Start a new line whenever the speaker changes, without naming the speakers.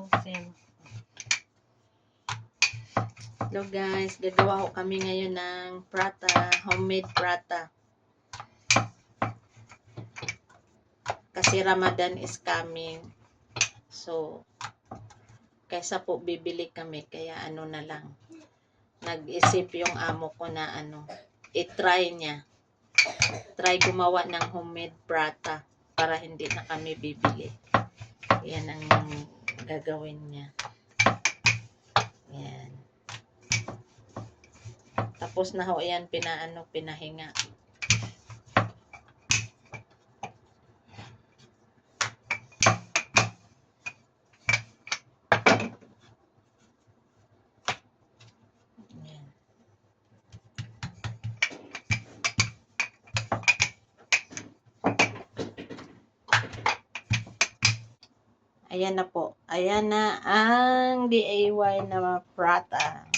Same. Hello guys, gagawa ko kami ngayon ng prata, homemade prata. Kasi Ramadan is coming. So, kaysa po bibili kami, kaya ano na lang. Nag-isip yung amo ko na i-try niya. Try gumawa ng homemade prata para hindi na kami bibili. Yan ang gagawin niya. Yan. Tapos na ho yan, pinahinga. Yan. Ayan na po. Ayan na ang DIY na prata.